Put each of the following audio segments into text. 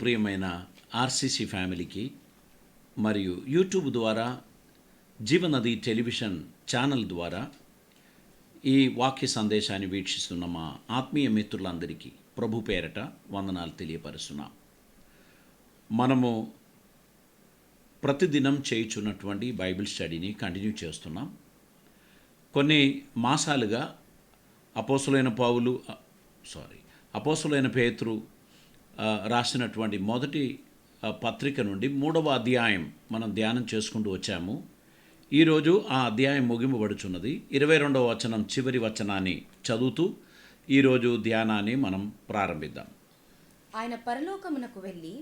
ప్రియమైన ఆర్సీసీ ఫ్యామిలీకి మరియు యూట్యూబ్ ద్వారా జీవనది టెలివిజన్ ఛానల్ ద్వారా ఈ వాక్య సందేశాన్ని వీక్షిస్తున్న మా ఆత్మీయ మిత్రులందరికీ ప్రభు పేరట వందనాలు తెలియపరుస్తున్నాం. మనము ప్రతిదినం చేయుచున్నటువంటి బైబిల్ స్టడీని కంటిన్యూ చేస్తున్నాం. కొన్ని మాసాలుగా అపోస్తలుడైన పేతురు రాసినటువంటి మొదటి పత్రిక నుండి 3వ అధ్యాయం మనం ధ్యానం చేసుకుంటూ వచ్చాము. ఈరోజు ఆ అధ్యాయం ముగింపబడుచున్నది. 22వ వచనం చివరి వచనాన్ని చదువుతూ ఈరోజు ధ్యానాన్ని మనం ప్రారంభిద్దాం. ఆయన పరలోకమునకు వెళ్ళి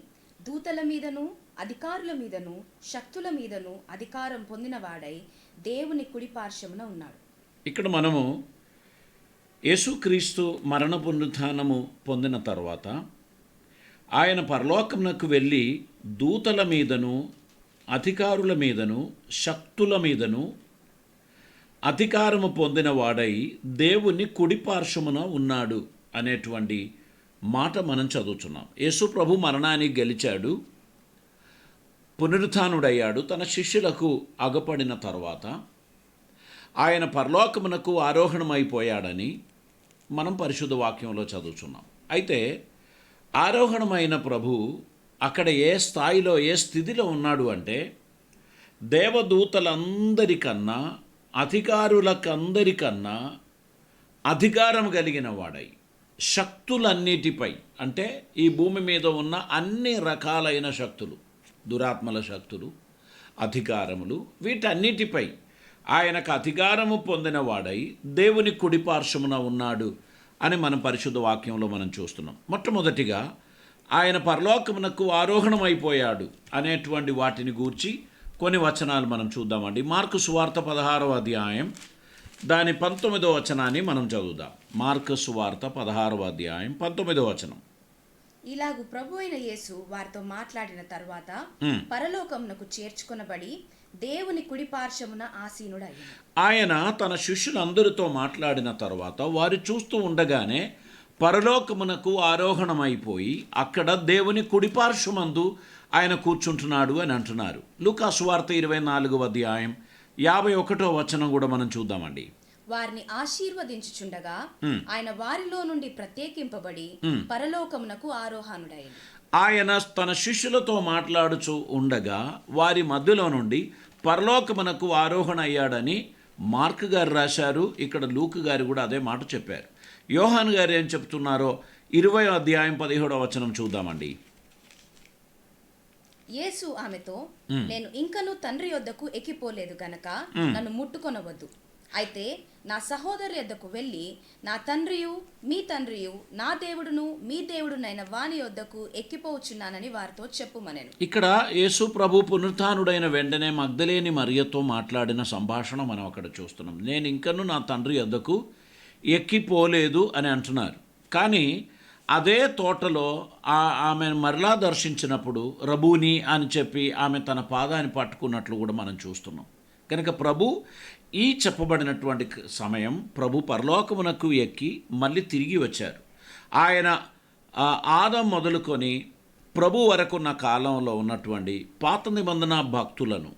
దూతల మీదను అధికారుల మీదను శక్తుల మీదను అధికారం పొందినవాడై దేవుని కుడి పార్శ్వమున ఉన్నాడు. ఇక్కడ మనము యేసుక్రీస్తు మరణ పునరుత్థానము పొందిన తర్వాత ఆయన పరలోకమునకు వెళ్ళి దూతల మీదను అధికారుల మీదను శక్తుల మీదను అధికారము పొందిన వాడై దేవుని కుడి పార్శ్వమున ఉన్నాడు అనేటువంటి మాట మనం చదువుతున్నాం. యేసు ప్రభు మరణాన్ని గెలిచాడు, పునరుత్థానుడయ్యాడు. తన శిష్యులకు అగపడిన తర్వాత ఆయన పరలోకమునకు ఆరోహణమైపోయాడని మనం పరిశుద్ధ వాక్యంలో చదువుతున్నాం. అయితే ఆరోహణమైన ప్రభు అక్కడ ఏ స్థాయిలో ఏ స్థితిలో ఉన్నాడు అంటే దేవదూతలందరికన్నా అధికారులకందరికన్నా అధికారం కలిగిన వాడై శక్తులన్నిటిపై, అంటే ఈ భూమి మీద ఉన్న అన్ని రకాలైన శక్తులు, దురాత్మల శక్తులు, అధికారములు, వీటన్నిటిపై ఆయనకు అధికారము పొందిన వాడై దేవుని కుడి పార్శ్వమున ఉన్నాడు అని మనం పరిశుద్ధ వాక్యంలో మనం చూస్తున్నాం. మొట్టమొదటిగా ఆయన పరలోకమునకు ఆరోహణమైపోయాడు అనేటువంటి వాటిని గూర్చి కొన్ని వచనాలు మనం చూద్దామండి. మార్కు సువార్త 16వ అధ్యాయం దాని 19వ వచనాన్ని మనం చదువుదాం. మార్కు సువార్త 16వ అధ్యాయం 19వ వచనం. ఇలాగు ప్రభు అయిన యేసు వారితో మాట్లాడిన తర్వాత పరలోకమునకు చేర్చుకొనబడి దేవుని కుడి పార్శ్వమున ఆసీనుడయ్యాడు. ఆయన తన శిష్యులందరితో మాట్లాడిన తర్వాత వారు చూస్తూ ఉండగానే పరలోకమునకు ఆరోహణమైపోయి అక్కడ దేవుని కుడి పార్శ్వమందు ఆయన కూర్చుంటున్నాడు అని అంటున్నారు. లూకా సువార్త 24వ అధ్యాయం 51వ వచనం కూడా మనం చూద్దామండి. వారిని ఆశీర్వదించుచుండగా ఆయన వారిలో నుండి ప్రత్యేకింపబడి పరలోకమునకు ఆరోహణుడయ్యాడు. ఆయన తన శిష్యులతో మాట్లాడుచూ ఉండగా వారి మధ్యలో నుండి పరలోకమునకు ఆరోహణ అయ్యాడని మార్క్ గారు రాశారు. ఇక్కడ లూక్ గారు కూడా అదే మాట చెప్పారు. యోహాన్ గారు ఏం చెప్తున్నారో 20వ అధ్యాయం 17వ వచనం చూద్దామండి. యేసు ఆమెతో, నేను ఇంకను తండ్రి యొద్దకు ఎక్కిపోలేదు గనక నన్ను ముట్టుకొనవద్దు. అయితే నా సహోదరు యొద్దకు వెళ్ళి నా తండ్రియు మీ తండ్రియు నా దేవుడును మీ దేవుడునైన వాని యొద్దకు ఎక్కిపోవచ్చున్నానని వారితో చెప్పుమనెను. ఇక్కడ యేసు ప్రభు పునరుత్థానుడైన వెంటనే మగ్దలేని మరియతో మాట్లాడిన సంభాషణ మనం అక్కడ చూస్తున్నాం. నేను ఇంకను నా తండ్రి యొద్దకు ఎక్కిపోలేదు అని అంటున్నారు. కానీ అదే తోటలో ఆమె మరలా దర్శించినప్పుడు రబూని అని చెప్పి ఆమె తన పాదాన్ని పట్టుకున్నట్లు కూడా మనం చూస్తున్నాం. కనుక ప్రభు ఈ చెప్పబడినటువంటి సమయం ప్రభు పరలోకమునకు ఎక్కి మళ్ళీ తిరిగి వచ్చారు. ఆయన ఆదం మొదలుకొని ప్రభు వరకున్న కాలంలో ఉన్నటువంటి పాత నిబంధన భక్తులను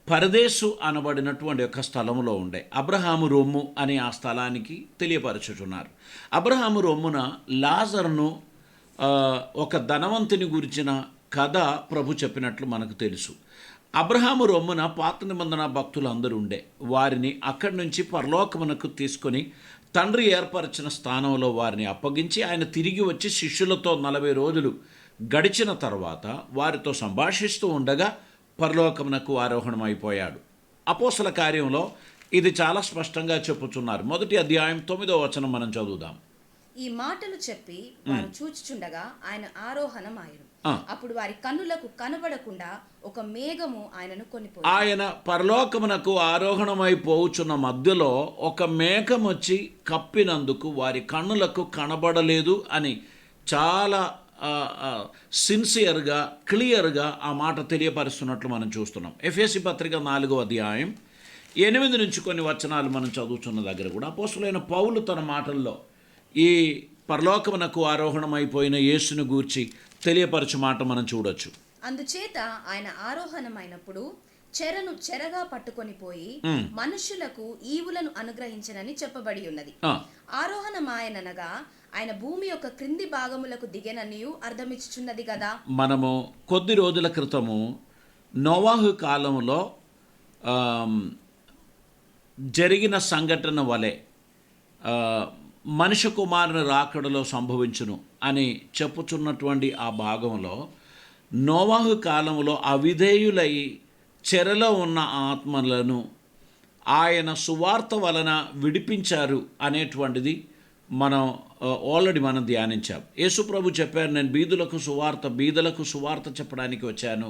పరదేశు అనబడినటువంటి ఒక స్థలంలో ఉండే అబ్రహాము రొమ్ము అనే ఆ స్థలానికి తెలియపరచుతున్నారు. అబ్రహాము రొమ్మున లాజరును ఒక ధనవంతుని గురించిన కథ ప్రభు చెప్పినట్లు మనకు తెలుసు. అబ్రహాము రొమ్మున పాత నిబంధన భక్తులు అందరూ ఉండే వారిని అక్కడి నుంచి పరలోకమునకు తీసుకొని తండ్రి ఏర్పరిచిన స్థానంలో వారిని అప్పగించి ఆయన తిరిగి వచ్చి శిష్యులతో 40 రోజులు గడిచిన తర్వాత వారితో సంభాషిస్తూ ఉండగా పరలోకమునకు ఆరోహణమైపోయాడు. అపోస్తల కార్యంలో ఇది చాలా స్పష్టంగా చెప్పుచున్నారు. మొదటి అధ్యాయం 9వ వచనం మనం చదువుదాం. ఈ మాటలు చెప్పి వారు చూచుచుండగా ఆయన ఆరోహణమాయెను. అప్పుడు వారి కన్నులకు కనబడకుండా ఒక మేఘము ఆయనను కొనిపోయింది. ఆయన పరలోకమునకు ఆరోహణమైపోవుచున్న మధ్యలో ఒక మేఘం వచ్చి కప్పినందుకు వారి కన్నులకు కనబడలేదు అని చాలా సిన్సియర్గా క్లియర్గా ఆ మాట తెలియపరుస్తున్నట్లు మనం చూస్తున్నాం. ఎఫెసీ పత్రిక 4వ అధ్యాయం 8 నుంచి కొన్ని వచనాలు మనం చదువుతున్న దగ్గర కూడా అపోస్తలుడైన పౌలు తన మాటల్లో ఈ పరలోకమునకు ఆరోహణమైపోయిన యేసును గూర్చి తెలియపరచు మాట మనం చూడొచ్చు. అందుచేత ఆయన ఆరోహణమైనప్పుడు చెరను చెరగా పట్టుకొని పోయి మనుష్యులకు ఈవులను అనుగ్రహించనని చెప్పబడి ఉన్నది. ఆ, ఆరోహణమాయనగా ఆయన భూమి యొక్క క్రింది భాగములకు దిగెననియు అర్థమిచ్చుచున్నది కదా. మనము కొద్ది రోజుల క్రితము నోవాహు కాలంలో జరిగిన సంఘటన వలె మనిషి కుమారుని రాకడలో సంభవించును అని చెప్పుచున్నటువంటి ఆ భాగంలో నోవాహు కాలంలో అవిధేయులై చెరలో ఉన్న ఆత్మలను ఆయన సువార్త వలన విడిపించారు అనేటువంటిది మనం ఆల్రెడీ మనం ధ్యానించాం. యేసుప్రభు చెప్పారు, నేను బీదలకు సువార్త చెప్పడానికి వచ్చాను,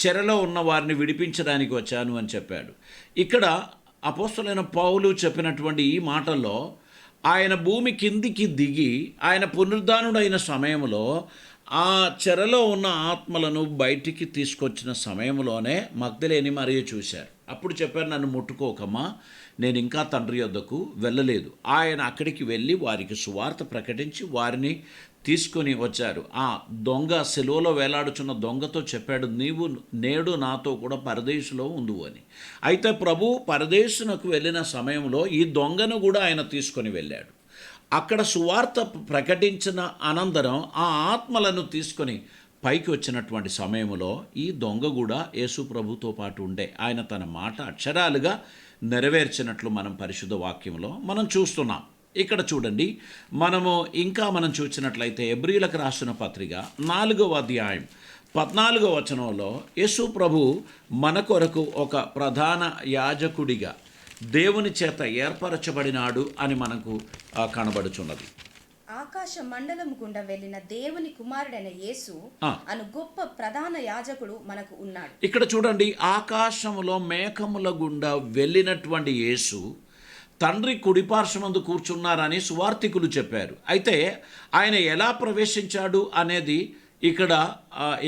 చెరలో ఉన్న వారిని విడిపించడానికి వచ్చాను అని చెప్పాడు. ఇక్కడ అపోస్తలుడైన పౌలు చెప్పినటువంటి ఈ మాటల్లో ఆయన భూమి కిందికి దిగి ఆయన పునరుద్ధానుడైన సమయంలో ఆ చెరలో ఉన్న ఆత్మలను బయటికి తీసుకొచ్చిన సమయంలోనే మగ్దలేని మరియ చూశారు. అప్పుడు చెప్పారు, నన్ను ముట్టుకోకమ్మా, నేను ఇంకా తండ్రి యొద్దకు వెళ్ళలేదు. ఆయన అక్కడికి వెళ్ళి వారికి సువార్త ప్రకటించి వారిని తీసుకొని వచ్చారు. ఆ దొంగ సెలువలో వేలాడుచున్న దొంగతో చెప్పాడు, నీవు నేడు నాతో కూడా పరదేశులో ఉందువు అని. అయితే ప్రభు పరదేశునకు వెళ్ళిన సమయంలో ఈ దొంగను కూడా ఆయన తీసుకొని వెళ్ళాడు. అక్కడ సువార్త ప్రకటించిన అనంతరం ఆ ఆత్మలను తీసుకొని పైకి వచ్చినటువంటి సమయంలో ఈ దొంగ కూడా యేసు ప్రభుతో పాటు ఉండే ఆయన తన మాట అక్షరాలుగా నెరవేర్చినట్లు మనం పరిశుద్ధ వాక్యంలో మనం చూస్తున్నాం. ఇక్కడ చూడండి, మనం చూసినట్లయితే హెబ్రీయులకు రాసిన పత్రిక 4వ అధ్యాయం 14వ వచనంలో యేసు ప్రభు మన కొరకు ఒక ప్రధాన యాజకుడిగా దేవుని చేత ఏర్పరచబడినాడు అని మనకు కనబడుచున్నది. ఆకాశ మండలం గుండా వెళ్ళిన దేవుని కుమారుడైన యేసు అను గొప్ప ప్రధాన యాజకుడు మనకు ఉన్నాడు. ఇక్కడ చూడండి, ఆకాశములో మేఘముల గుండా వెళ్ళినటువంటి యేసు తండ్రి కుడిపార్శ్వమందు కూర్చున్నారని సువార్తికులు చెప్పారు. అయితే ఆయన ఎలా ప్రవేశించాడు అనేది ఇక్కడ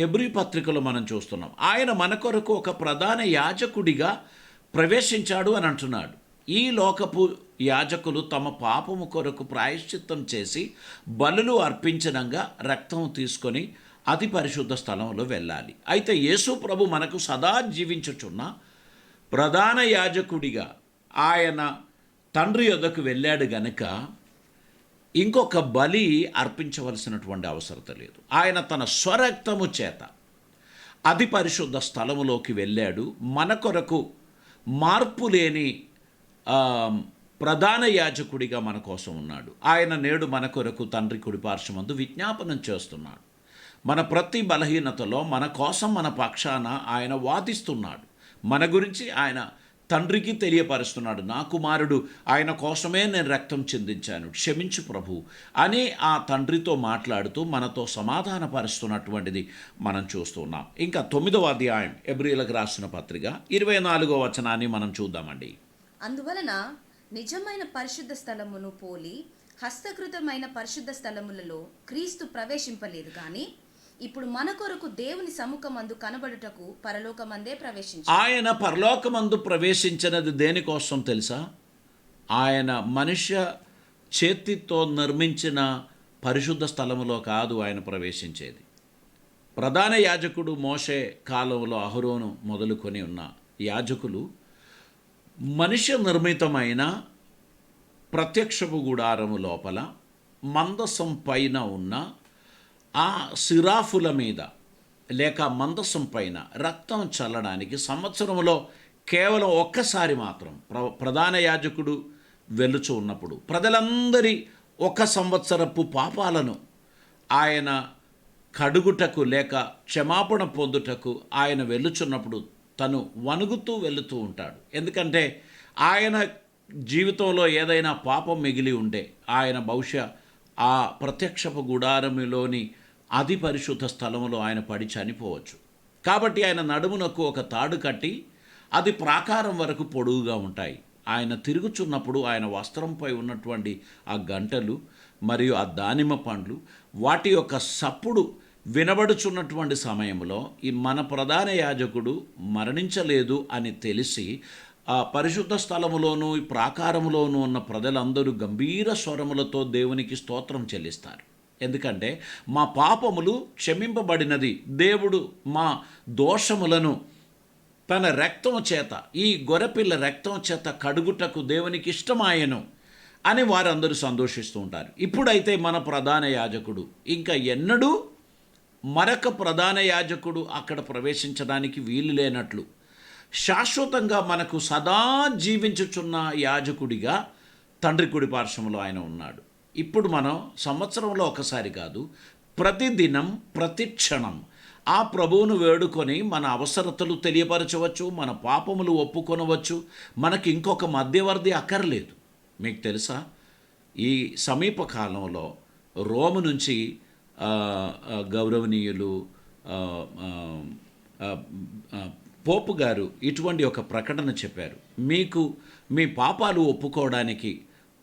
హెబ్రీ పత్రికలో మనం చూస్తున్నాం. ఆయన మన కొరకు ఒక ప్రధాన యాజకుడిగా ప్రవేశించాడు అని అంటున్నాడు. ఈ లోకపు యాజకులు తమ పాపము కొరకు ప్రాయశ్చిత్తం చేసి బలులు అర్పించడంగా రక్తం తీసుకొని అతి పరిశుద్ధ స్థలంలో వెళ్ళాలి. అయితే యేసు ప్రభు మనకు సదా జీవించుచున్న ప్రధాన యాజకుడిగా ఆయన తండ్రి యొద్దకు వెళ్ళాడు గనుక ఇంకొక బలి అర్పించవలసినటువంటి అవసరం లేదు. ఆయన తన స్వరక్తము చేత అతి పరిశుద్ధ స్థలములోకి వెళ్ళాడు. మన కొరకు మార్పు లేని ప్రధాన యాజకుడిగా మన కోసం ఉన్నాడు. ఆయన నేడు మన కొరకు తండ్రి కుడిపార్శ్వమందు విజ్ఞాపనం చేస్తున్నాడు. మన ప్రతి బలహీనతలో మన కోసం మన పక్షాన ఆయన వాదిస్తున్నాడు. మన గురించి ఆయన తండ్రికి తెలియపరుస్తున్నాడు, నా కుమారుడు, ఆయన కోసమే నేను రక్తం చిందించాను, క్షమించు ప్రభు అని ఆ తండ్రితో మాట్లాడుతూ మనతో సమాధానపరుస్తున్నటువంటిది మనం చూస్తున్నాం. ఇంకా 9వ అధ్యాయం హెబ్రీయులకు రాసిన పత్రిక 24వ వచనాన్ని మనం చూద్దామండి. అందువలన నిజమైన పరిశుద్ధ స్థలమును పోలి హస్తకృతమైన పరిశుద్ధ స్థలములలో క్రీస్తు ప్రవేశింపలేదు కానీ ఇప్పుడు మన కొరకు దేవుని సముఖమందు కనబడుటకు పరలోకమందే ప్రవేశించాడు. ఆయన పరలోకమందు ప్రవేశించినది దేనికోసం తెలుసా? ఆయన మనుష్య చేతితో నిర్మించిన పరిశుద్ధ స్థలములో కాదు ఆయన ప్రవేశించేది. ప్రధాన యాజకుడు మోషే కాలంలో అహరోను మొదలుకొని ఉన్న యాజకులు మనుష్య నిర్మితమైన ప్రత్యక్షపు గుడారము లోపల మందసం పైన ఉన్న ఆ సిరాఫుల మీద లేక మందసం పైన రక్తం చల్లడానికి సంవత్సరంలో కేవలం ఒక్కసారి మాత్రం ప్రధాన యాజకుడు వెలుచు ఉన్నప్పుడు ప్రజలందరి ఒక సంవత్సరపు పాపాలను ఆయన కడుగుటకు లేక క్షమాపణ పొందుటకు ఆయన వెళ్ళుచున్నప్పుడు తను వణుగుతూ వెళుతూ ఉంటాడు. ఎందుకంటే ఆయన జీవితంలో ఏదైనా పాపం మిగిలి ఉంటే ఆయన బహుశా ఆ ప్రత్యక్షపు గుడారములోని అతి పరిశుద్ధ స్థలంలో ఆయన పడి చనిపోవచ్చు. కాబట్టి ఆయన నడుమునకు ఒక తాడు కట్టి అది ప్రాకారం వరకు పొడుగుగా ఉంటాయి. ఆయన తిరుగుచున్నప్పుడు ఆయన వస్త్రంపై ఉన్నటువంటి ఆ గంటలు మరియు ఆ దానిమ్మ పండ్లు వాటి యొక్క సప్పుడు వినబడుచున్నటువంటి సమయంలో ఈ మన ప్రధాన యాజకుడు మరణించలేదు అని తెలిసి ఆ పరిశుద్ధ స్థలములోనూ ఈ ప్రాకారములోనూ ఉన్న ప్రజలందరూ గంభీర స్వరములతో దేవునికి స్తోత్రం చెల్లిస్తారు. ఎందుకంటే మా పాపములు క్షమింపబడినది, దేవుడు మా దోషములను తన రక్తం చేత, ఈ గొర్రెపిల్ల రక్తం చేత కడుగుటకు దేవునికి ఇష్టమాయను అని వారందరూ సంతోషిస్తూ ఉంటారు. ఇప్పుడైతే మన ప్రధాన యాజకుడు ఇంకా ఎన్నడూ మరొక ప్రధాన యాజకుడు అక్కడ ప్రవేశించడానికి వీలు లేనట్లు శాశ్వతంగా మనకు సదా జీవించుచున్న యాజకుడిగా తండ్రి కుడి పార్శ్వములో ఆయన ఉన్నాడు. ఇప్పుడు మనం సంవత్సరంలో ఒకసారి కాదు, ప్రతిదినం ప్రతి క్షణం ఆ ప్రభువును వేడుకొని మన అవసరతలు తెలియపరచవచ్చు, మన పాపములు ఒప్పుకొనవచ్చు. మనకి ఇంకొక మధ్యవర్తి అక్కర్లేదు. మీకు తెలుసా, ఈ సమీప కాలంలో రోము నుంచి గౌరవనీయులు పోపు గారు ఇటువంటి ఒక ప్రకటన చెప్పారు. మీకు మీ పాపాలు ఒప్పుకోవడానికి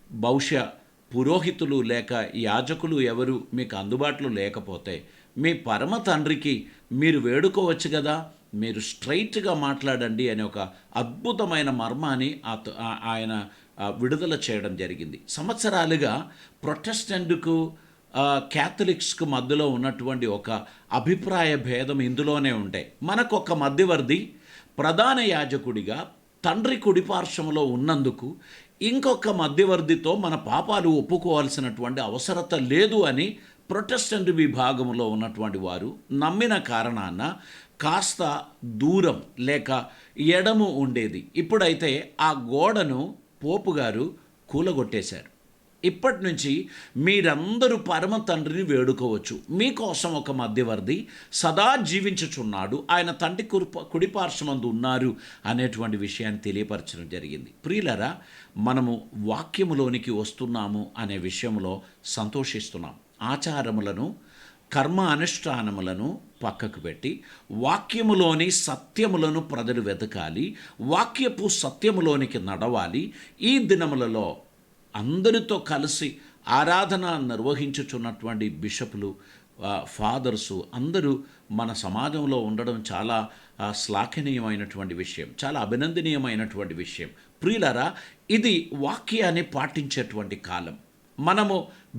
బహుశా పురోహితులు లేక యాజకులు ఎవరు మీకు అందుబాటులో లేకపోతే మీ పరమ తండ్రికి మీరు వేడుకోవచ్చు కదా, మీరు స్ట్రైట్గా మాట్లాడండి అనే ఒక అద్భుతమైన మర్మాన్ని ఆయన విడుదల చేయడం జరిగింది. సంవత్సరాలుగా ప్రొటెస్టెంట్కు క్యాథలిక్స్కు మధ్యలో ఉన్నటువంటి ఒక అభిప్రాయ భేదం ఇందులోనే ఉంటాయి. మనకు ఒక మధ్యవర్తి ప్రధాన యాజకుడిగా తండ్రి కుడిపార్శ్వంలో ఉన్నందుకు ఇంకొక మధ్యవర్తితో మన పాపాలు ఒప్పుకోవాల్సినటువంటి అవసరత లేదు అని ప్రొటెస్టెంట్ విభాగంలో ఉన్నటువంటి వారు నమ్మిన కారణాన కాస్త దూరం లేక ఎడము ఉండేది. ఇప్పుడైతే ఆ గోడను పోపు గారు కూలగొట్టేశారు. ఇప్పటి నుంచి మీరందరూ పరమ తండ్రిని వేడుకోవచ్చు. మీకోసం ఒక మధ్యవర్తి సదా జీవించుచున్నాడు, ఆయన తండ్రి కుడిపార్శ్వమందు ఉన్నారు అనేటువంటి విషయాన్ని తెలియపరచడం జరిగింది. ప్రియులరా, మనము వాక్యములోనికి వస్తున్నాము అనే విషయంలో సంతోషిస్తున్నాం. ఆచారములను, కర్మ అనుష్ఠానములను పక్కకు పెట్టి వాక్యములోని సత్యములను ప్రజలు వెతకాలి, వాక్యపు సత్యములోనికి నడవాలి. ఈ దినములలో అందరితో కలిసి ఆరాధన నిర్వహించుచున్నటువంటి బిషపులు, ఫాదర్సు అందరూ మన సమాజంలో ఉండడం చాలా శ్లాఘనీయమైనటువంటి విషయం, చాలా అభినందనీయమైనటువంటి విషయం. ప్రియులారా, ఇది వాక్యాన్ని పాటించేటువంటి కాలం. మనము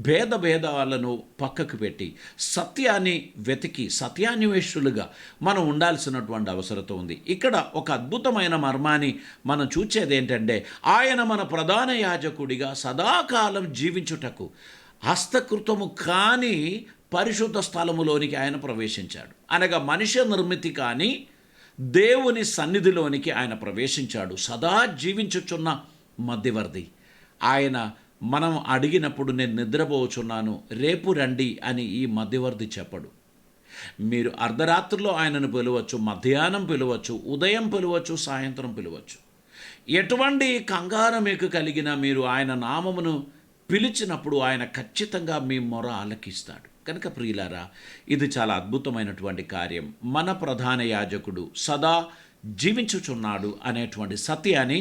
భేదాలను పక్కకు పెట్టి సత్యాన్ని వెతికి సత్యాన్వేషులుగా మనం ఉండాల్సినటువంటి అవసరం ఉంది. ఇక్కడ ఒక అద్భుతమైన మర్మాన్ని మనం చూచేది ఏంటంటే, ఆయన మన ప్రధాన యాజకుడిగా సదాకాలం జీవించుటకు హస్తకృతము కాని పరిశుద్ధ స్థలములోనికి ఆయన ప్రవేశించాడు. అనగా మనిషి నిర్మితి కానీ దేవుని సన్నిధిలోనికి ఆయన ప్రవేశించాడు. సదా జీవించుచున్న మధ్యవర్తి ఆయన. మనం అడిగినప్పుడు నేను నిద్రపోచున్నాను, రేపు రండి అని ఈ మధ్యవర్తి చెప్పడు. మీరు అర్ధరాత్రిలో ఆయనను పిలవచ్చు, మధ్యాహ్నం పిలవచ్చు, ఉదయం పిలవచ్చు, సాయంత్రం పిలవచ్చు. ఎటువంటి కంగారు మీకు కలిగినా మీరు ఆయన నామమును పిలిచినప్పుడు ఆయన ఖచ్చితంగా మీ మొర ఆలకిస్తాడు. కనుక ప్రియులారా, ఇది చాలా అద్భుతమైనటువంటి కార్యం. మన ప్రధాన యాజకుడు సదా జీవించుచున్నాడు అనేటువంటి సత్యాన్ని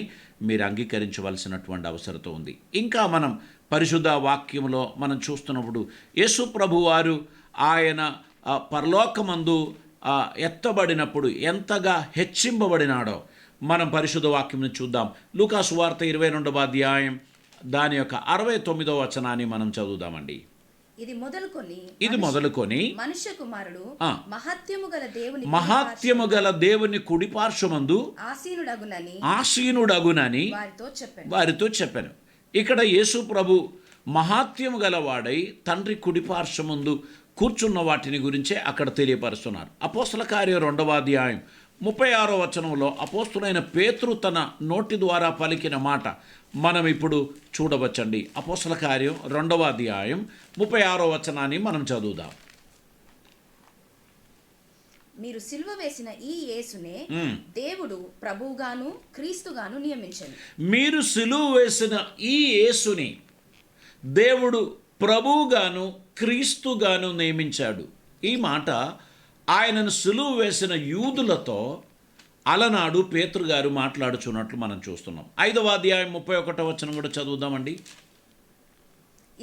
మీరు అంగీకరించవలసినటువంటి అవసరం ఉంది. ఇంకా మనం పరిశుద్ధ వాక్యంలో మనం చూస్తున్నప్పుడు యేసు ప్రభు వారు ఆయన పరలోకమందు ఎత్తబడినప్పుడు ఎంతగా హెచ్చింపబడినాడో మనం పరిశుద్ధ వాక్యం చూద్దాం. లూకా సువార్త 22వ అధ్యాయం దాని యొక్క 69వ వచనాన్ని మనం చదువుదామండి. ఇది మొదలుకొని మనుష్య కుమారుడు మహాత్యము గల దేవుని కుడిపార్శ్వమందు ఆసీనుడగునని వారితో చెప్పాను. ఇక్కడ యేసు ప్రభు మహాత్యము గలవాడై తండ్రి కుడిపార్శ్వమందు కూర్చున్న వాటిని గురించే అక్కడ తెలియపరుస్తున్నారు. అపోస్తల కార్యం 2వ అధ్యాయం 36వ వచనంలో అపోస్తులైన పేతురు తన నోటి ద్వారా పలికిన మాట మనం ఇప్పుడు చూడవచ్చండి. అపోస్తల కార్యం 2వ అధ్యాయం 36వ వచనాన్ని మనం చదువుదాం. మీరు సిలువ వేసిన ఈ యేసునే దేవుడు ప్రభువుగాను క్రీస్తుగాను నియమించాడు. మీరు సిలువ వేసిన ఈ యేసుని దేవుడు ప్రభువుగాను క్రీస్తుగాను నియమించాడు. ఈ మాట ఆయనను సిలువ వేసిన యూదులతో అలనాడు పేతురు గారు మాట్లాడుచున్నట్లు మనం చూస్తున్నాం. 5వ అధ్యాయం 31వ వచనం కూడా చదువుదామండి.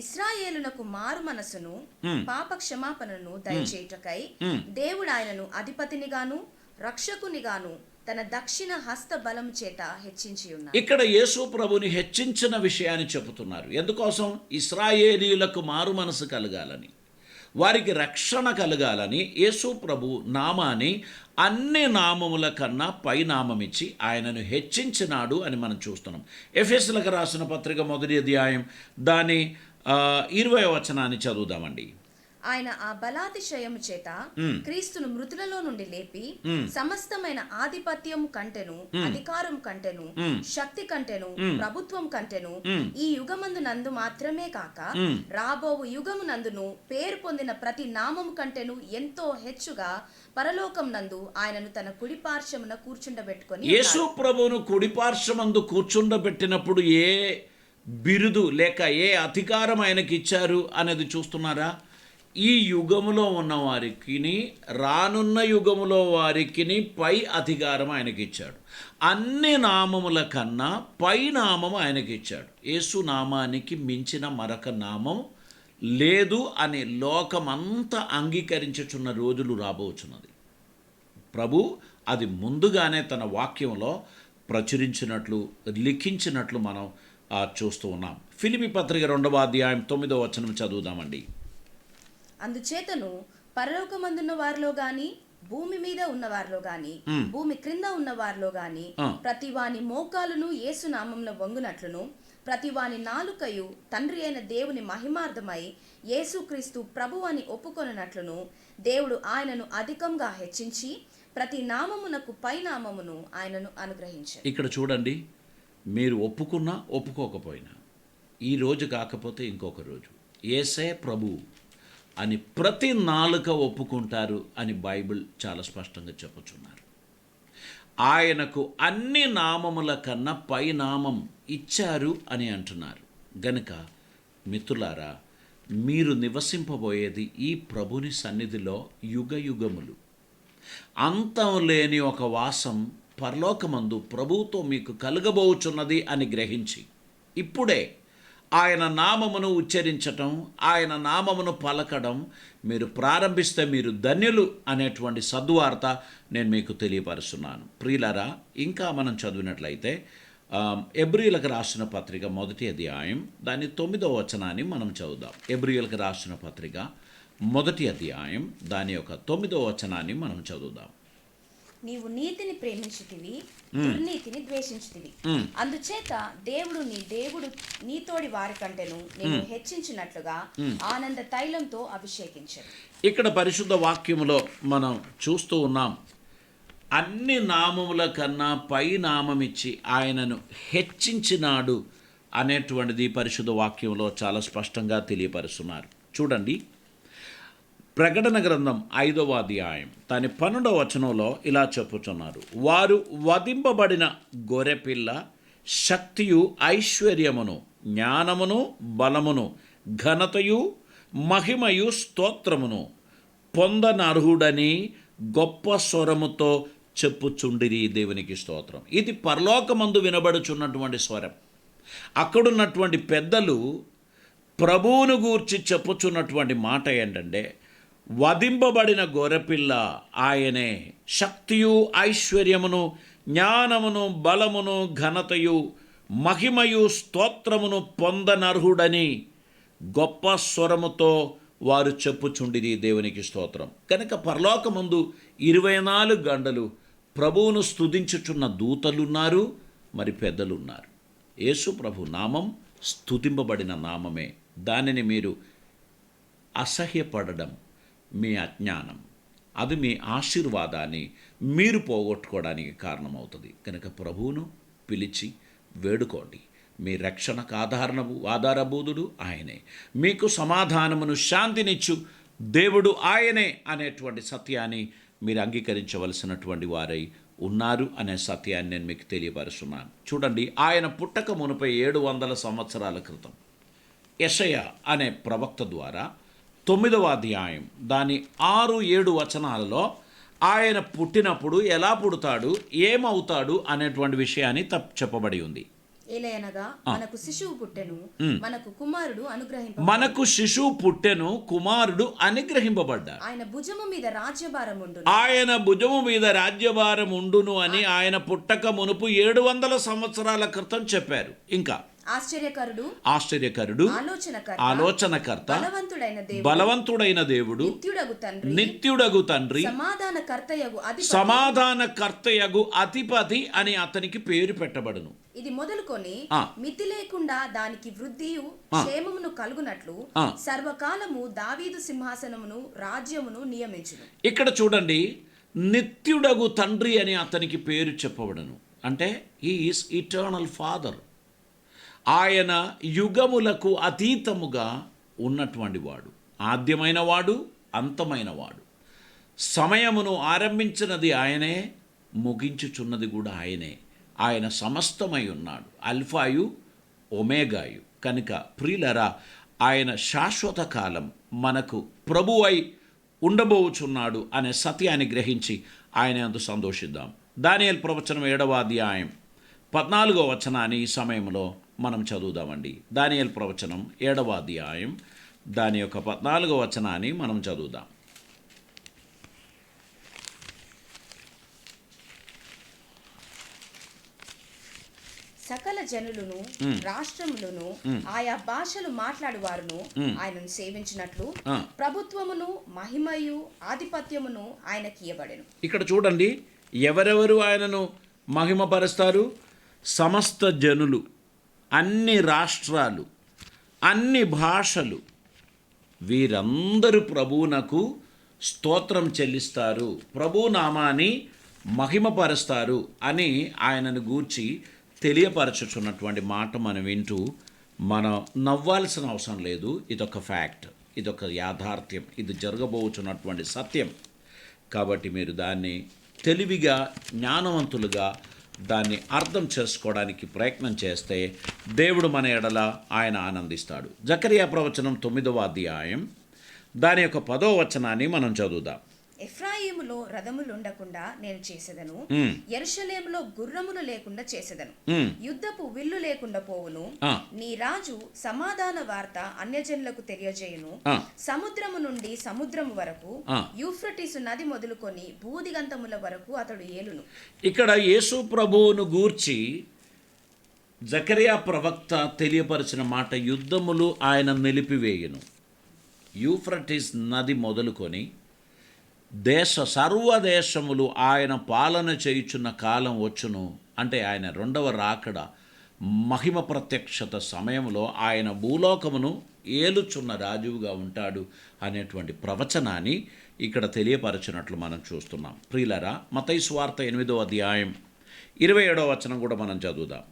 ఇశ్రాయేలులకు మారు మనసును పాప క్షమాపణను దయచేయుటకై దేవుడు ఆయనను అధిపతినిగాను రక్షకునిగాను తన దక్షిణ హస్త బలము చేత హెచ్చించి ఉన్నారు. ఇక్కడ యేసు ప్రభుని హెచ్చించిన విషయాన్ని చెబుతున్నారు. ఎందుకోసం? ఇశ్రాయేలీయులకు మారు మనసు కలగాలని, వారికి రక్షణ కలగాలని యేసు ప్రభు నామాన్ని అన్ని నామముల కన్నా పై నామమిచ్చి ఆయనను హెచ్చించినాడు అని మనం చూస్తున్నాం. ఎఫెసీయులకు రాసిన పత్రిక 1వ అధ్యాయం దాని 20వ వచనాన్ని చదువుదామండి. ఆయన ఆ బలాతిశయము చేత క్రీస్తును మృతులలో నుండి లేపి సమస్తమైన ఆధిపత్యము కంటెను, అధికారం కంటెను, శక్తి కంటెను, ప్రభుత్వం కంటెను ఈ యుగమందు నందు మాత్రమే కాక రాబోవు యుగము నందును పేరు పొందిన ప్రతి నామము కంటెను ఎంతో హెచ్చుగా పరలోకం నందు ఆయనను తన కుడి పార్శ్వమున కూర్చుండబెట్టుకొని యేసు ప్రభువును కుడి పార్శ్వమందు కూర్చుండబెట్టినప్పుడు ఏ బిరుదు లేక ఏ అధికారం ఆయనకి ఇచ్చారు అనేది చూస్తున్నారా? ఈ యుగములో ఉన్న వారికి రానున్న యుగములో వారికి పై అధికారం ఆయనకి ఇచ్చాడు. అన్ని నామముల కన్నా పై నామము ఆయనకి ఇచ్చాడు. యేసు నామానికి మించిన మరొక నామం లేదు అని లోకమంతా అంగీకరించుచున్న రోజులు రాబోచున్నది. ప్రభు అది ముందుగానే తన వాక్యంలో ప్రచురించినట్లు లిఖించినట్లు మనం చూస్తూ ఉన్నాం. ఫిలిప్పీ పత్రిక 2వ అధ్యాయం 9వ వచనం చదువుదామండి. అందుచేతను పరలోకమందున్న వారిలో గాని భూమి మీద ఉన్న వారిలో గాని భూమి క్రింద ఉన్న వారిలో గాని ప్రతి వాని మోకాలును యేసు నామంలో వంగునట్లును ప్రతి వాని నాలుకయు తండ్రి అయిన దేవుని మహిమార్థమై యేసుక్రీస్తు ప్రభువు అని ఒప్పుకొనున్నట్లును దేవుడు ఆయనను అధికంగా హెచ్చించి ప్రతి నామమునకు పై నామమును ఆయనను అనుగ్రహించారు. ఇక్కడ చూడండి, మీరు ఒప్పుకున్నా ఒప్పుకోకపోయినా ఈ రోజు కాకపోతే ఇంకొక రోజు యేసే ప్రభువు అని ప్రతి నాలుక ఒప్పుకుంటారు అని బైబిల్ చాలా స్పష్టంగా చెప్పుచున్నారు. ఆయనకు అన్ని నామముల కన్నా పై నామం ఇచ్చారు అని అంటున్నారు. గనుక మిత్రులారా, మీరు నివసింపబోయేది ఈ ప్రభుని సన్నిధిలో యుగ యుగములు. అంతం లేని ఒక వాసం పరలోకమందు ప్రభువుతో మీకు కలుగబోచున్నది అని గ్రహించి ఇప్పుడే ఆయన నామమును ఉచ్చరించటం, ఆయన నామమును పలకడం మీరు ప్రారంభిస్తే మీరు ధన్యులు అనేటువంటి సద్వార్త నేను మీకు తెలియపరుస్తున్నాను. ప్రియులారా, ఇంకా మనం చదివినట్లయితే ఎబ్రీయులకు రాసిన పత్రిక 1వ అధ్యాయం దాని 9వ వచనాన్ని మనం చదువుదాం. ఎబ్రీయులకు రాసిన పత్రిక 1వ అధ్యాయం దాని యొక్క 9వ వచనాన్ని మనం చదువుదాం. నీవు నీతిని ప్రేమించుతివి, దుర్నీతిని ద్వేషించుతివి. అందుచేత దేవుడు నీతోడి వారి కంటేను నేను హెచ్చించినట్లుగా ఆనంద తైలంతో అభిషేకించాడు. ఇక్కడ పరిశుద్ధ వాక్యములో మనం చూస్తూ ఉన్నాం, అన్ని నామముల కన్నా పై నామమిచ్చి ఆయనను హెచ్చించినాడు అనేటువంటిది పరిశుద్ధ వాక్యంలో చాలా స్పష్టంగా తెలియపరుస్తున్నారు. చూడండి, ప్రకటన గ్రంథం 5వ అధ్యాయం దాని 12వ వచనంలో ఇలా చెప్పుచున్నారు. వారు వధింపబడిన గొర్రెపిల్ల శక్తియు ఐశ్వర్యమును జ్ఞానమును బలమును ఘనతయు మహిమయు స్తోత్రమును పొందనర్హుడని గొప్ప స్వరముతో చెప్పుచుండిరి. దేవునికి స్తోత్రం. ఇది పరలోకమందు వినబడుచున్నటువంటి స్వరం. అక్కడున్నటువంటి పెద్దలు ప్రభువును గూర్చి చెప్పుచున్నటువంటి మాట ఏంటంటే, వధింపబడిన గొర్రెపిల్ల ఆయనే శక్తియు ఐశ్వర్యమును జ్ఞానమును బలమును ఘనతయు మహిమయు స్తోత్రమును పొందనర్హుడని గొప్ప స్వరముతో వారు చెప్పుచుండిరి. దేవునికి స్తోత్రం. కనుక పరలోకమందు 24 గంటలు ప్రభువును స్తుతించుచున్న దూతలున్నారు, మరి పెద్దలున్నారు. యేసు ప్రభు నామం స్తుతింపబడిన నామమే. దానిని మీరు అసహ్యపడడం మీ అజ్ఞానం, అది మీ ఆశీర్వాదాన్ని మీరు పోగొట్టుకోవడానికి కారణమవుతుంది. కనుక ప్రభువును పిలిచి వేడుకోండి. మీ రక్షణకు ఆధారబోధుడు ఆయనే, మీకు సమాధానమును శాంతినిచ్చు దేవుడు ఆయనే అనేటువంటి సత్యాన్ని మీరు అంగీకరించవలసినటువంటి వారై ఉన్నారు అనే సత్యాన్ని నేను మీకు తెలియపరుస్తున్నాను. చూడండి, ఆయన పుట్టక మునుపై 700 సంవత్సరాల క్రితం యెషయా అనే ప్రవక్త ద్వారా 9వ అధ్యాయం దాని 6-7 వచనాలలో ఆయన పుట్టినప్పుడు ఎలా పుడతాడు, ఏమవుతాడు అనేటువంటి విషయాన్ని చెప్పబడి ఉంది. ఏలయనగా మనకు శిశువు పుట్టెను, మనకు కుమారుడు అనుగ్రహింపబడ్డాడు. మనకు శిశువు పుట్టెను, కుమారుడు అనుగ్రహింపబడ్డాడు. ఆయన భుజము మీద రాజ్యభారం ఉండును. ఆయన భుజము మీద రాజ్యభారం ఉండును అని ఆయన పుట్టక మునుపు 700 సంవత్సరాల క్రితం చెప్పారు. ఇంకా ఆశ్చర్యకరుడు, ఆలోచనకర్త, బలవంతుడైన దేవుడు, నిత్యుడగు తండ్రి, సమాధానకర్తయగు అధిపతి అని అతనికి పేరు పెట్టబడును. ఇది మొదలుకొని మితి లేకుండా దానికి వృద్ధియు క్షేమమును కలుగునట్లు సర్వకాలము దావీదు సింహాసనమును రాజ్యమును నియమించును. ఇక్కడ చూడండి, నిత్యుడగు తండ్రి అని అతనికి పేరు చెప్పబడను. అంటే ఈజ్ ఇటర్నల్ ఫాదర్. ఆయన యుగములకు అతీతముగా ఉన్నటువంటి వాడు, ఆద్యమైన వాడు, అంతమైన వాడు. సమయమును ఆరంభించినది ఆయనే, ముగించుచున్నది కూడా ఆయనే. ఆయన సమస్తమై ఉన్నాడు, అల్ఫాయు ఒమేగాయు. కనుక ప్రియులరా, ఆయన శాశ్వత కాలం మనకు ప్రభువై ఉండబోచున్నాడు అనే సత్యాన్ని గ్రహించి ఆయన యందు సంతోషిద్దాం. దానియేలు ప్రవచనం 7వ అధ్యాయం 14వ వచనాన్ని ఈ సమయంలో మనం చదువుదామండి. దానియేలు ప్రవచనం 7వ అధ్యాయం దాని యొక్క 14వ వచనాన్ని మనం చదువుదాం. సకల జనులను, రాష్ట్రములను, ఆయా భాషలు మాట్లాడువారును ఆయనను సేవించినట్లు ప్రభుత్వమును, మహిమయు, ఆధిపత్యమును ఆయనకి ఇవ్వబడెను. ఇక్కడ చూడండి, ఎవరెవరు ఆయనను మహిమపరుస్తారు? సమస్త జనులు, అన్ని రాష్ట్రాలు, అన్ని భాషలు, వీరందరూ ప్రభువునకు స్తోత్రం చెల్లిస్తారు, ప్రభు నామాన్ని మహిమపరుస్తారు అని ఆయనను గూర్చి తెలియపరచుచున్నటువంటి మాట మనం వింటూ మనం నవ్వాల్సిన అవసరం లేదు. ఇదొక ఫ్యాక్ట్, ఇదొక యాథార్థ్యం, ఇది జరగబోచున్నటువంటి సత్యం. కాబట్టి మీరు దాన్ని తెలివిగా, జ్ఞానవంతులుగా దాన్ని అర్థం చేసుకోవడానికి ప్రయత్నం చేస్తే దేవుడు మన ఎడల ఆయన ఆనందిస్తాడు. జకరియా ప్రవచనం 9వ అధ్యాయం దాని యొక్క 10వ వచనాన్ని మనం చదువుదాం. ఎఫ్రాయిములో రథములు ఉండకుండా నేను చేసేదను, యెరూషలేములో గుర్రములు లేకుండా చేసేదను, యుద్ధపు విల్లు లేకుండా పోవును. నీ రాజు సమాధాన వార్త అన్యజనులకు తెలియజేయును. సముద్రము నుండి సముద్రము వరకు, యూఫ్రటీసు నది మొదలుకొని భూదిగంతముల వరకు అతడు ఏలును. ఇక్కడ యేసు ప్రభువును గూర్చి జకరియా ప్రవక్త తెలియపరిచిన మాట, యుద్ధములు ఆయన నిలిపివేయును. యూఫ్రటీస్ నది మొదలుకొని సర్వదేశములు ఆయన పాలన చేయుచున్న కాలం వచ్చును. అంటే ఆయన రెండవ రాకడ, మహిమ ప్రత్యక్షత సమయంలో ఆయన భూలోకమును ఏలుచున్న రాజువుగా ఉంటాడు అనేటువంటి ప్రవచనాన్ని ఇక్కడ తెలియపరచినట్లు మనం చూస్తున్నాం. ప్రియులరా, మత్తయి సువార్త 8వ అధ్యాయం 27వ వచనం కూడా మనం చదువుదాం.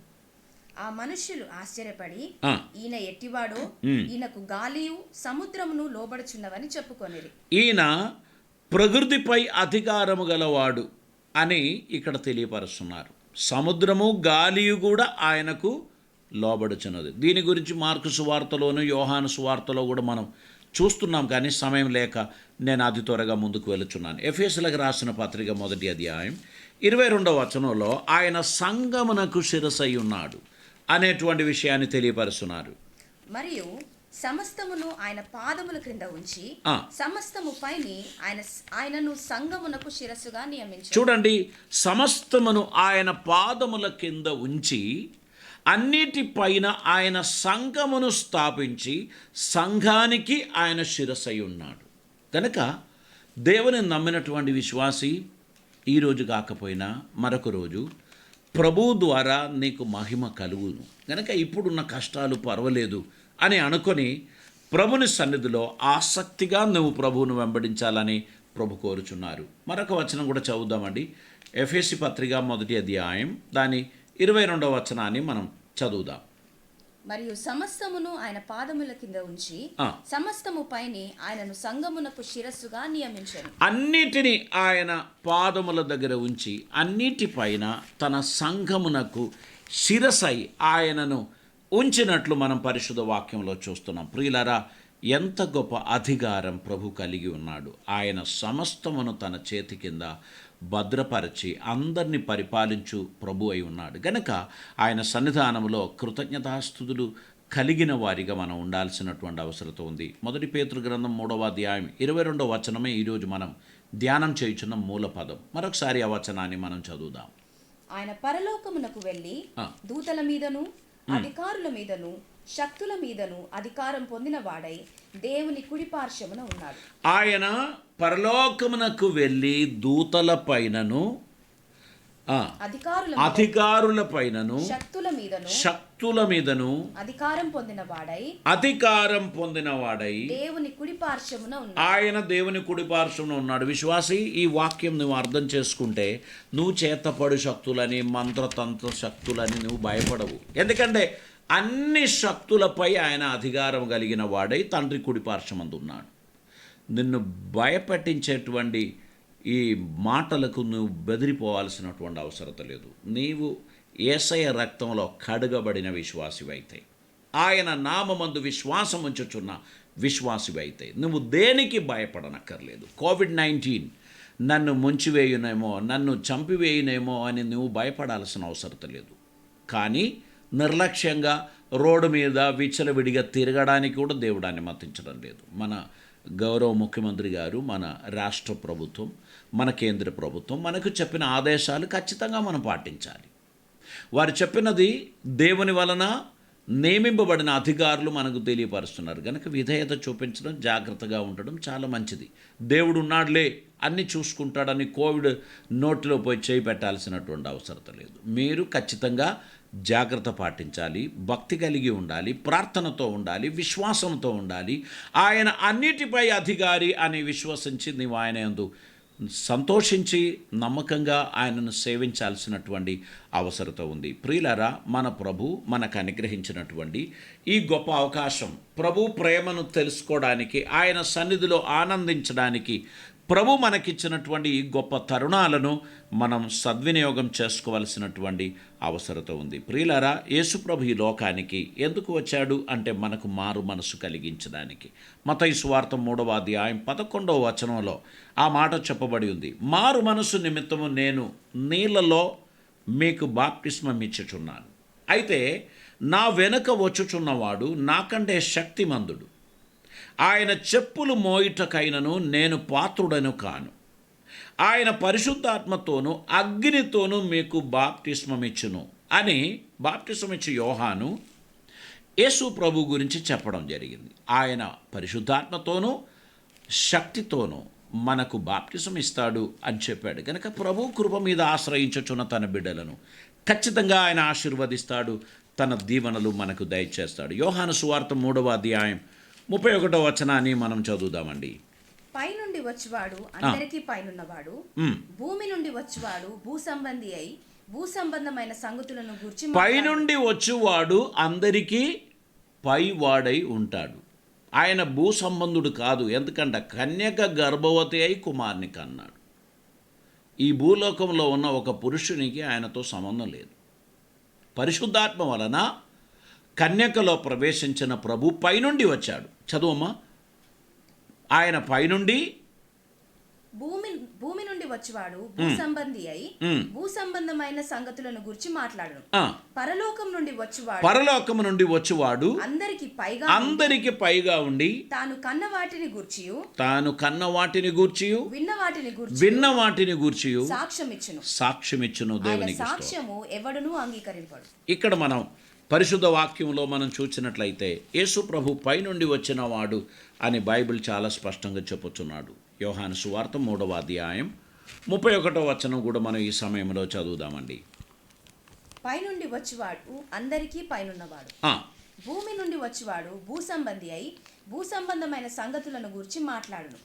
ఆ మనుష్యులు ఆశ్చర్యపడి, ఈయన ఎట్టివాడో, ఈయనకు గాలియు సముద్రమును లోబడుచున్నవని చెప్పుకొనిరి. ఈయన ప్రకృతిపై అధికారము గలవాడు అని ఇక్కడ తెలియపరుస్తున్నారు. సముద్రము, గాలియు కూడా ఆయనకు లోబడుచున్నది. దీని గురించి మార్కు సువార్తలోను, యోహాను సువార్తలో కూడా మనం చూస్తున్నాం. కానీ సమయం లేక నేను అతి త్వరగా ముందుకు వెళుచున్నాను. ఎఫెసీయులకు రాసిన పత్రిక 1వ అధ్యాయం 22వ వచనంలో ఆయన సంగమునకు శిరసై ఉన్నాడు అనేటువంటి విషయాన్ని తెలియపరుస్తున్నారు. మరియు సమస్తమును ఆయన పాదముల క్రింద ఉంచి సమస్తము పైని ఆయనను సంగమునకు శిరస్సుగా నియమించాడు. చూడండి, సమస్తమును ఆయన పాదముల కింద ఉంచి అన్నిటిపైన ఆయన సంఘమును స్థాపించి సంఘానికి ఆయన శిరస్సై ఉన్నాడు. కనుక దేవుని నమ్మినటువంటి విశ్వాసి ఈరోజు కాకపోయినా మరొక రోజు ప్రభు ద్వారా నీకు మహిమ కలుగును. కనుక ఇప్పుడున్న కష్టాలు పర్వాలేదు అని అనుకొని ప్రభుని సన్నిధిలో ఆసక్తిగా నువ్వు ప్రభువును వెంబడించాలని ప్రభు కోరుచున్నారు. మరొక వచనం కూడా చదువుదామండి. ఎఫెసీ పత్రిక 1వ అధ్యాయం దాని 22వ వచనాన్ని మనం చదువుదాం. మరియు సమస్తమును ఆయన పాదముల కింద ఉంచి సమస్తము పైని ఆయనను సంగమునకు శిరస్సుగా నియమించారు. అన్నిటినీ ఆయన పాదముల దగ్గర ఉంచి అన్నిటిపైన తన సంఘమునకు శిరసై ఆయనను ఉంచినట్లు మనం పరిశుద్ధ వాక్యంలో చూస్తున్నాం. ప్రియులారా, ఎంత గొప్ప అధికారం ప్రభు కలిగి ఉన్నాడు. ఆయన సమస్తమును తన చేతి కింద భద్రపరిచి అందరినీ పరిపాలించు ప్రభు అయి ఉన్నాడు. గనక ఆయన సన్నిధానంలో కృతజ్ఞతాస్తుతులు కలిగిన వారిగా మనం ఉండాల్సినటువంటి అవసరం ఉంది. 1 పేతురు గ్రంథం 3వ అధ్యాయం 22వ వచనమే ఈరోజు మనం ధ్యానం చేయుచున్న మూల పదం. మరొకసారి ఆ వచనాన్ని మనం చదువుదాం. ఆయన పరలోకమునకు వెళ్ళి దూతల మీదను అధికారుల మీదను శక్తుల మీదను అధికారం పొందిన వాడై దేవుని కుడి పార్శ్వమున ఉన్నాడు. ఆయన పరలోకమునకు వెళ్ళి దూతల పైనను అధికారుల పైనను శక్తుల మీదను అధికారం పొందిన వాడై దేవుని కుడి పార్శ్వమున ఉన్నాడు. ఆయన దేవుని కుడి పార్శ్వమున ఉన్నాడు. విశ్వాసి, ఈ వాక్యం నువ్వు అర్థం చేసుకుంటే నువ్వు చేతపడు శక్తులని, మంత్రతంత్ర శక్తులని నువ్వు భయపడవు. ఎందుకంటే అన్ని శక్తులపై ఆయన అధికారం కలిగిన వాడై తండ్రి కుడి పార్శ్వమందు ఉన్నాడు. నిన్ను భయపెట్టించేటువంటి ఈ మాటలకు నువ్వు బెదిరిపోవాల్సినటువంటి అవసరం లేదు. నీవు యేసయ్య రక్తంలో కడగబడిన విశ్వాసివైతే, ఆయన నామమందు విశ్వాసం ఉంచుచున్న విశ్వాసివైతే నువ్వు దేనికి భయపడనక్కర్లేదు. కోవిడ్-19 నన్ను ముంచివేయునేమో, నన్ను చంపివేయునేమో అని నువ్వు భయపడాల్సిన అవసరం లేదు. కానీ నిర్లక్ష్యంగా రోడ్డు మీద విచ్చలవిడిగా తిరగడానికి కూడా దేవుడు అనుమతించడం లేదు. మన గౌరవ ముఖ్యమంత్రి గారు, మన రాష్ట్ర ప్రభుత్వం, మన కేంద్ర ప్రభుత్వం మనకు చెప్పిన ఆదేశాలు ఖచ్చితంగా మనం పాటించాలి. వారు చెప్పినది దేవుని వలన నియమింపబడిన అధికారులు మనకు తెలియపరుస్తున్నారు కనుక విధేయత చూపించడం, జాగ్రత్తగా ఉండడం చాలా మంచిది. దేవుడు ఉన్నాడులే, అన్నీ చూసుకుంటాడని కోవిడ్ నోటిలో పోయి చేయి పెట్టాల్సినటువంటి అవసరం లేదు. మీరు ఖచ్చితంగా జాగ్రత్త పాటించాలి, భక్తి కలిగి ఉండాలి, ప్రార్థనతో ఉండాలి, విశ్వాసంతో ఉండాలి. ఆయన అన్నిటిపై అధికారి అని విశ్వసించి నీవు ఆయన యందు సంతోషించి నమ్మకంగా ఆయనను సేవించాల్సినటువంటి అవసరత ఉంది. ప్రియులారా, మన ప్రభు మనకు అనుగ్రహించినటువంటి ఈ గొప్ప అవకాశం, ప్రభు ప్రేమను తెలుసుకోవడానికి, ఆయన సన్నిధిలో ఆనందించడానికి ప్రభు మనకిచ్చినటువంటి ఈ గొప్ప తరుణాలను మనం సద్వినియోగం చేసుకోవాల్సినటువంటి అవసరత ఉంది. ప్రియులారా, యేసుప్రభు ఈ లోకానికి ఎందుకు వచ్చాడు అంటే మనకు మారు మనసు కలిగించడానికి. మత్తయి సువార్త 3వ అధ్యాయం 11వ వచనంలో ఆ మాట చెప్పబడి ఉంది. మారు మనసు నిమిత్తము నేను నీళ్ళలో మీకు బాప్తిస్మం ఇచ్చుచున్నాను. అయితే నా వెనుక వచ్చుచున్నవాడు నాకంటే శక్తిమంతుడు. ఆయన చెప్పులు మోయుటకైనను నేను పాత్రుడను కాను. ఆయన పరిశుద్ధాత్మతోనూ అగ్నితోనూ మీకు బాప్తిస్మమిచ్చును అని బాప్తిస్మమిచ్చు యోహాను యేసు ప్రభు గురించి చెప్పడం జరిగింది. ఆయన పరిశుద్ధాత్మతోనూ శక్తితోనూ మనకు బాప్తిసం ఇస్తాడు అని చెప్పాడు. కనుక ప్రభు కృప మీద ఆశ్రయించుచున్న తన బిడ్డలను ఖచ్చితంగా ఆయన ఆశీర్వదిస్తాడు, తన దీవెనలు మనకు దయచేస్తాడు. యోహాను సువార్త 3వ అధ్యాయం 31వ వచనాన్ని మనం చదువుదామండి. పైనుండి వచ్చువాడు అందరికీ పైనున్నవాడు, భూమి నుండి వచ్చువాడు భూ సంబంధి అయి భూ సంబంధమైన సంగతులను గురించి. పైనుండి వచ్చువాడు అందరికీ పైవాడై ఉంటాడు. ఆయన భూ సంబంధుడు కాదు. ఎందుకంటే కన్యక గర్భవతి అయి కుమారుని కన్నాడు. ఈ భూలోకంలో ఉన్న ఒక పురుషునికి ఆయనతో సంబంధం లేదు. పరిశుద్ధాత్మ వలన కన్యకలో ప్రవేశించిన ప్రభు పైనుండి వచ్చాడు. చదువమ్మా. ఆయన పైనుండి భూమి నుండి వచ్చేవాడు భూ సంబంధి అయి భూ సంబంధమైన సంగతులను గురించి మాట్లాడను. పరలోకం నుండి వచ్చేవాడు అందరికి పైగా ఉండి తాను కన్న వాటిని గూర్చి విన్న వాటిని గూర్చి సాక్ష్యమిచ్చును. దేవునికి సాక్ష్యము ఎవడును అంగీకరింపడు. ఇక్కడ మనం పరిశుద్ధ వాక్యంలో మనం చూసినట్లయితే యేసు ప్రభు పైనుండి వచ్చిన వాడు అని బైబిల్ చాలా స్పష్టంగా చెప్పుచున్నాడు. యోహాను సువార్త 3వ అధ్యాయం 31వ వచనం కూడా మనం ఈ సమయంలో చదువుదామండి. పైనుండి వచ్చేవాడు అందరికీ పైనున్నవాడు, భూమి నుండి వచ్చేవాడు భూ సంబంధి అయి భూ సంబంధమైన సంగతులను గురించి మాట్లాడును.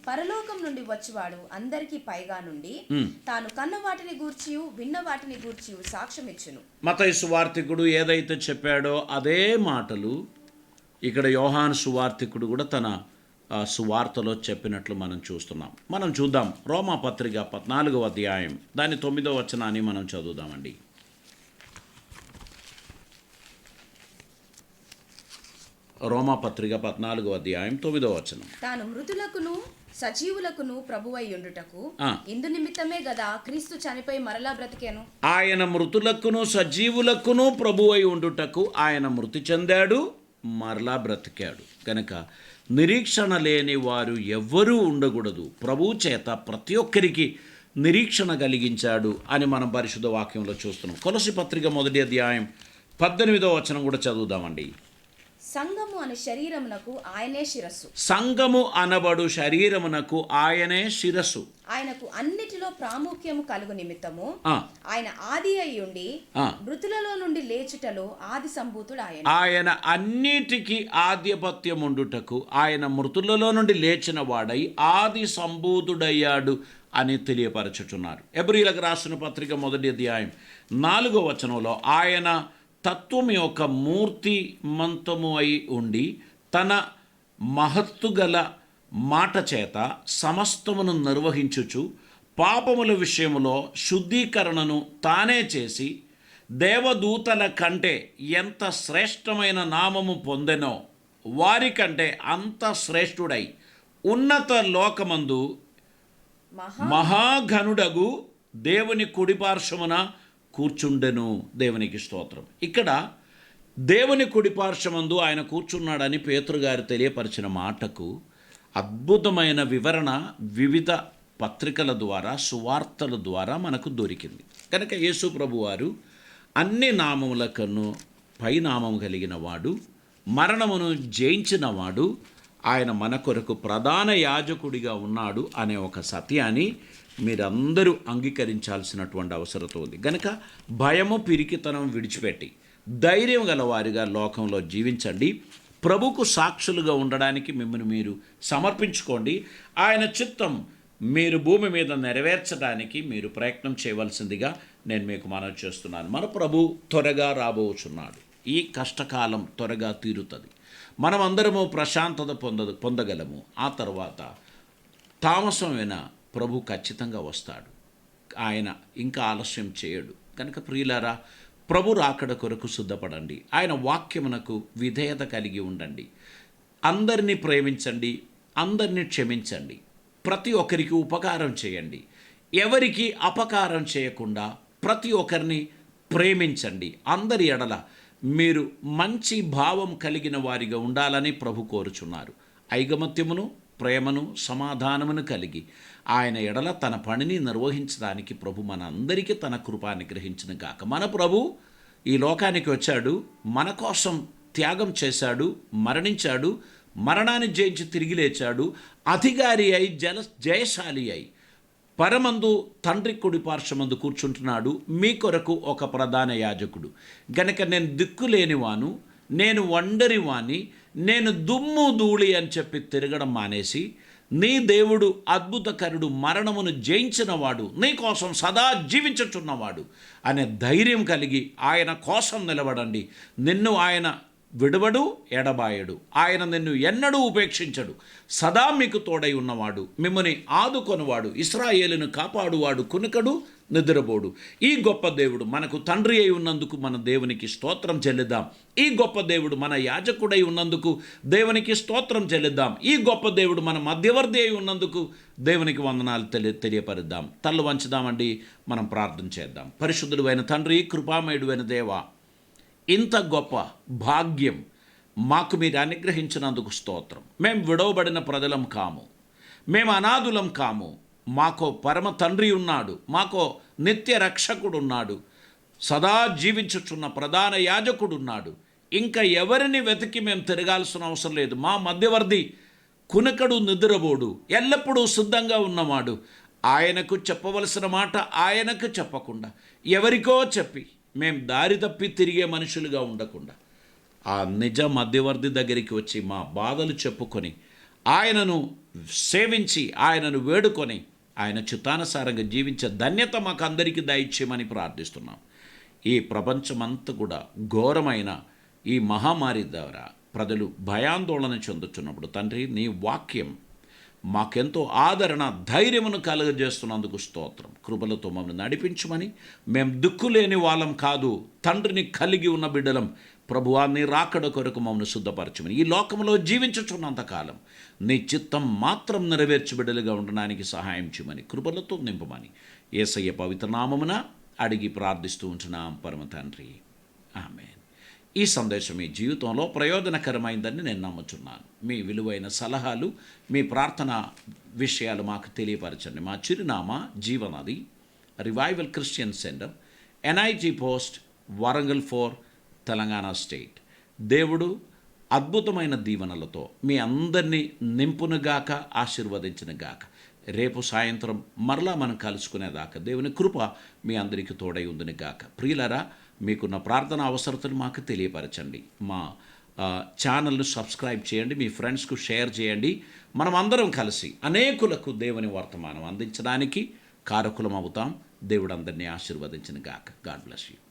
పరలోకం నుండి వచ్చేవాడు అందరికీ పైగా నుండి తాను కన్న వాటిని గూర్చి విన్న వాటిని గూర్చి సాక్ష్యం ఇచ్చును. మత్తయి సువార్తికుడు ఏదైతే చెప్పాడో అదే మాటలు ఇక్కడ యోహాను సువార్తికుడు కూడా తన సువార్తలో చెప్పినట్లు మనం చూస్తున్నాం. మనం చూద్దాం. రోమా పత్రిక 14వ అధ్యాయం దాని 9వ వచనాన్ని మనం చదువుదామండి. రోమా పత్రిక 14వ అధ్యాయం 9వ వచనం. తాను మృతులకును సజీవులకును ప్రభువై ఉండుటకు ఇందు నిమిత్తమే గదా క్రీస్తు చనిపోయి మరలా బ్రతికాను. ఆయన మృతులకును సజీవులకును ప్రభువై ఉండుటకు ఆయన మృతి చెందాడు, మరలా బ్రతికాడు. కనుక నిరీక్షణ లేని వారు ఎవ్వరూ ఉండకూడదు. ప్రభు చేత ప్రతి ఒక్కరికి నిరీక్షణ కలిగించాడు అని మనం పరిశుద్ధ వాక్యంలో చూస్తున్నాం. కొలసి పత్రిక 1వ అధ్యాయం 18వ వచనం కూడా చదువుదామండి. సంఘము అను శరీరమునకు ఆయనే శిరస్సు. సంఘము అనబడు శరీరమునకు ఆయనే శిరస్సు. ఆయనకు అన్నిటిలో ప్రాముఖ్యము కలుగు నిమిత్తము ఆ, ఆయన ఆది అయి ఉండి ఆ. మృతులలో నుండి లేచుటలో ఆది సంభూతుడు ఆయన. ఆయన అన్నిటికీ ఆధిపత్యముండుటకు ఆయన మృతులలో నుండి లేచిన వాడై ఆది సంభూతుడయ్యాడు అని తెలియపరచుచున్నారు. హెబ్రీయులకు రాసిన పత్రిక 1వ అధ్యాయం 4వ వచనంలో ఆయన తత్వం యొక్క మూర్తిమంతము అయి ఉండి తన మహత్తు గల మాట చేత సమస్తమును నిర్వహించుచు పాపముల విషయములో శుద్ధీకరణను తానే చేసి దేవదూతల కంటే ఎంత శ్రేష్టమైన నామము పొందెనో వారికంటే అంత శ్రేష్ఠుడై ఉన్నత లోకమందు మహాఘనుడగు దేవుని కుడిపార్శ్వమున కూర్చుండెను. దేవునికి స్తోత్రం. ఇక్కడ దేవుని కుడిపార్శ్వమందు ఆయన కూర్చున్నాడని పేతురు గారు తెలియపరిచిన మాటకు అద్భుతమైన వివరణ వివిధ పత్రికల ద్వారా సువార్తల ద్వారా మనకు దొరికింది. కనుక యేసు ప్రభువారు అన్ని నామముల కన్ను పై నామము కలిగిన వాడు, మరణమును జయించినవాడు, ఆయన మన కొరకు ప్రధాన యాజకుడిగా ఉన్నాడు అనే ఒక సత్యాన్ని మీరందరూ అంగీకరించాల్సినటువంటి అవసరం ఉంది. గనుక భయము పిరికితనం విడిచిపెట్టి ధైర్యం గలవారిగా లోకంలో జీవించండి. ప్రభుకు సాక్షులుగా ఉండడానికి మిమ్మల్ని మీరు సమర్పించుకోండి. ఆయన చిత్తం మీరు భూమి మీద నెరవేర్చడానికి మీరు ప్రయత్నం చేయవలసిందిగా నేను మీకు మనవి చేస్తున్నాను. మన ప్రభు త్వరగా రాబోచున్నాడు. ఈ కష్టకాలం త్వరగా తీరుతుంది. మనం అందరము ప్రశాంతత పొందగలము. ఆ తర్వాత తామసమైన ప్రభు ఖచ్చితంగా వస్తాడు. ఆయన ఇంకా ఆలస్యం చేయడు. కనుక ప్రియులారా, ప్రభు రాకడ కొరకు సిద్ధపడండి. ఆయన వాక్యమునకు విధేయత కలిగి ఉండండి. అందరినీ ప్రేమించండి, అందరినీ క్షమించండి, ప్రతి ఒక్కరికి ఉపకారం చేయండి, ఎవరికి అపకారం చేయకుండా ప్రతి ఒక్కరిని ప్రేమించండి. అందరి ఎడల మీరు మంచి భావం కలిగిన వారిగా ఉండాలని ప్రభు కోరుచున్నారు. ఐకమత్యమును, ప్రేమను, సమాధానమును కలిగి ఆయన ఎడల తన పనిని నిర్వహించడానికి ప్రభు మన అందరికీ తన కృప అనుగ్రహించిన గాక. మన ప్రభు ఈ లోకానికి వచ్చాడు, మన కోసం త్యాగం చేశాడు, మరణించాడు, మరణాన్ని జయించి తిరిగి లేచాడు, అధికారి అయి జయశాలి అయి పరమందు తండ్రి కుడి పార్శ్వమందు కూర్చుంటున్నాడు. మీ కొరకు ఒక ప్రధాన యాజకుడు. గనక నేను దిక్కులేనివాను, నేను ఒంటరివాణ్ణి, నేను దుమ్ము ధూళి అని చెప్పి తిరగడం మానేసి, నీ దేవుడు అద్భుతకరుడు, మరణమును జయించినవాడు, నీ కోసం సదా జీవించుచున్నవాడు అనే ధైర్యం కలిగి ఆయన కోసం నిలబడండి. నిన్ను ఆయన విడవడు, ఎడబాయడు. ఆయన నిన్ను ఎన్నడూ ఉపేక్షించడు. సదా మీకు తోడై ఉన్నవాడు, మిమ్మల్ని ఆదుకొనివాడు, ఇశ్రాయేలును కాపాడువాడు, కునుకడు, నిద్రపోడు. ఈ గొప్ప దేవుడు మనకు తండ్రి అయి ఉన్నందుకు మన దేవునికి స్తోత్రం చెల్లిద్దాం. ఈ గొప్ప దేవుడు మన యాజకుడై ఉన్నందుకు దేవునికి స్తోత్రం చెల్లిద్దాం. ఈ గొప్ప దేవుడు మన మధ్యవర్తి అయి ఉన్నందుకు దేవునికి వందనాలు తెలియపరుద్దాం. తల్లు వంచుదామండి, మనం ప్రార్థన చేద్దాం. పరిశుద్ధుడు అయిన తండ్రి, కృపామయుడు అయిన దేవా, ఇంత గొప్ప భాగ్యం మాకు మీరు అనుగ్రహించినందుకు స్తోత్రం. మేము విడవబడిన ప్రజలం కాము, మేము అనాథులం కాము. మాకో పరమ తండ్రి ఉన్నాడు, మాకో నిత్య రక్షకుడు ఉన్నాడు, సదా జీవించుచున్న ప్రధాన యాజకుడు ఉన్నాడు. ఇంకా ఎవరిని వెతికి మేము తిరగాల్సిన అవసరం లేదు. మా మధ్యవర్తి కునకడు, నిద్రపోడు, ఎల్లప్పుడూ సిద్ధంగా ఉన్నవాడు. ఆయనకు చెప్పవలసిన మాట ఆయనకు చెప్పకుండా ఎవరికో చెప్పి మేము దారి తప్పి తిరిగే మనుషులుగా ఉండకుండా ఆ నిజ మధ్యవర్తి దగ్గరికి వచ్చి మా బాధలు చెప్పుకొని ఆయనను సేవించి ఆయనను వేడుకొని ఆయన చిత్తానుసారంగా జీవించే ధన్యత మాకు అందరికీ దయచేయమని ప్రార్థిస్తున్నాం. ఈ ప్రపంచమంతా కూడా ఘోరమైన ఈ మహమ్మారి ద్వారా ప్రజలు భయాందోళన చెందుతున్నప్పుడు తండ్రి, నీ వాక్యం మాకెంతో ఆదరణ, ధైర్యమును కలుగజేస్తున్నందుకు స్తోత్రం. కృపలతో మమ్మల్ని నడిపించమని, మేము దిక్కులేని వాళ్ళం కాదు, తండ్రిని కలిగి ఉన్న బిడ్డలం. ప్రభువాన్ని రాకడ కొరకు మమ్మల్ని శుద్ధపరచమని, ఈ లోకంలో జీవించుచున్నంతకాలం నీ చిత్తం మాత్రం నెరవేర్చి బిడ్డలుగా ఉండడానికి సహాయం చేయమని, కృపలతో నింపమని యేసయ్య పవిత్ర నామమున అడిగి ప్రార్థిస్తూ ఉంటున్నాం పరమ తండ్రి, ఆమేన్. ఈ సందేశం మీ జీవితంలో ప్రయోజనకరమైందని నేను నమ్ముచున్నాను. మీ విలువైన సలహాలు, మీ ప్రార్థన విషయాలు మాకు తెలియపరచండి. మా చిరునామా Jeevanadi, revival Christian centre, NIG post, Warangal 4, Telangana state. దేవుడు అద్భుతమైన దీవెనలతో మీ అందరినీ నింపునుగాక, ఆశీర్వదించునుగాక. రేపు సాయంత్రం మరలా మనం కలుసుకునేదాకా దేవుని కృప మీ అందరికీ తోడై ఉందునుగాక. ప్రియులరా, మీకున్న ప్రార్థన అవసరతను మాకు తెలియపరచండి. మా ఛానల్ను సబ్స్క్రైబ్ చేయండి, మీ ఫ్రెండ్స్కు షేర్ చేయండి. మనం అందరం కలిసి అనేకులకు దేవుని వర్తమానం అందించడానికి కారకులం అవుతాం. దేవుడు అందరినీ ఆశీర్వదించునుగాక. God bless you.